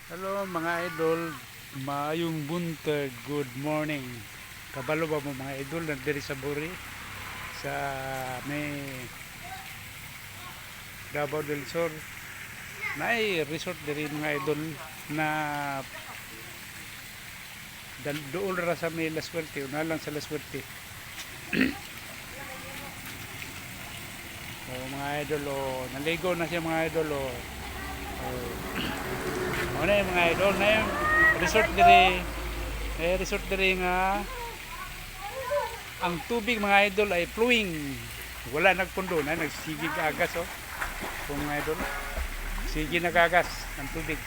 Hello mga idol, maayong buntag, good morning. Kabalo ba mo mga idol na diri sa Buri sa may Davao del Sur. May resort diri mga idol na doon ra sa may La Suerte, una lang sa La Suerte. O mga idol, naligo na siya mga idol. Ano yung mga idol na yung resort diri. Resort diri nga ang tubig mga idol ay flowing. Wala nagpundo na, nagsigig agas kung mga idol. Sige nagagas ang tubig.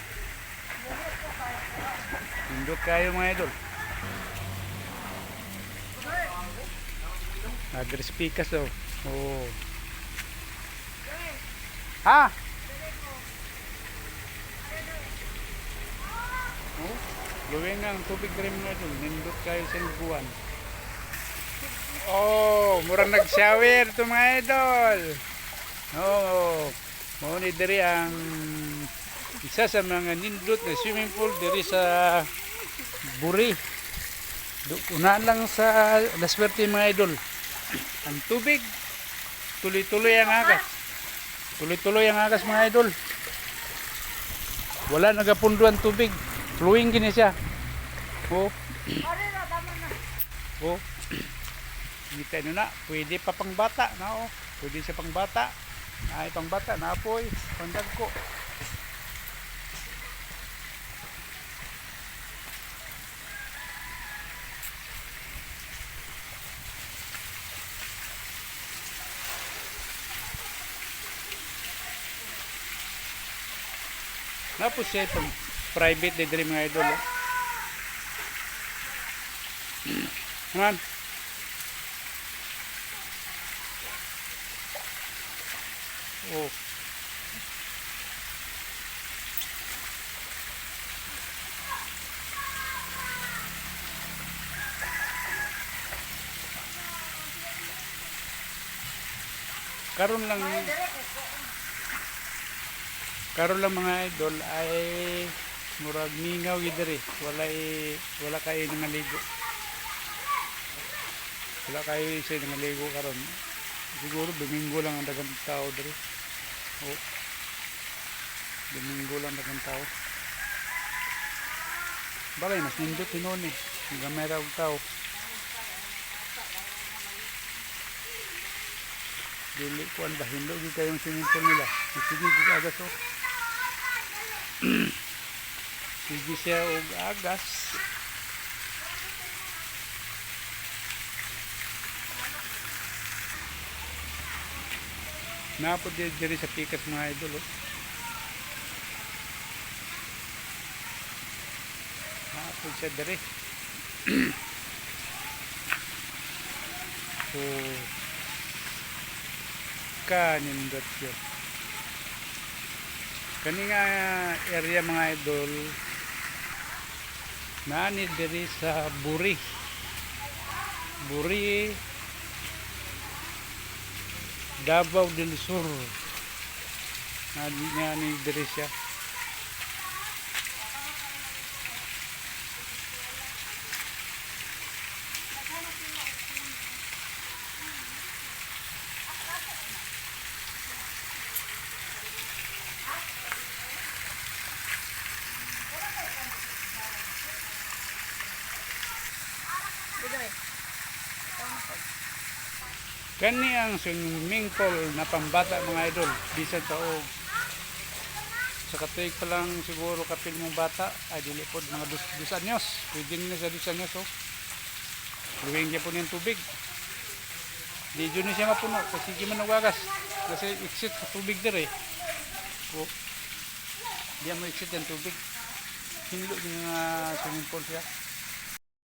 Pindot kayo mga idol. Nagrespikas Oh. Ha? Oh, luwing ang tubig rin mga idol. Nindot kayo sa lubuan. Oh, murang nag-shower to mga idol. Oh, mao ni diri ang isa sa mga nindot na swimming pool diri sa Buri. Una lang sa La Suerte mga idol. Ang tubig tuloy-tuloy ang agas. Tuloy-tuloy ang agas mga idol. Wala nagapundo ang tubig. Flowing gini siya. Oh. Oh. Kita nyo na, pwede pa pang bata na Pwede siya pang bata. Ay pang bata na apoy, pandag ko. Napos siya pang private de diri mga idol. Man. Oh. Karon lang mga idol ay murag mingaw gid diri. Wala kay nangaligo. Wala kay sa nangaligo karon. Siguro Domingo lang ang daghang tao diri. Oh. Domingo lang daghang tao. Balay mas nindot hinon eh. Gamay ra og tao. Dili kuan ba hindo gyud kayong swimming pool nila. Sige gyud agas Sige siya og agas. Napod diri sa pikas mga idol Napod siya diri. So kanindot yun. Kani nga area mga idol nani diri sa Buri. Davao del Sur. Nani diri siya. Kani ang swimming pool na pambata mga idol. Bisan taog sa katuig pa lang siguro kapil mong bata ay dili pod mga 2 anyos. Pwede nila sa 2 anyos Luwing niya po niyang tubig. Di dyan siya mapuno kasi di man nagwagas. Kasi exit sa tubig dire. Di mo exit yung tubig. Hinlo yung swimming pool siya.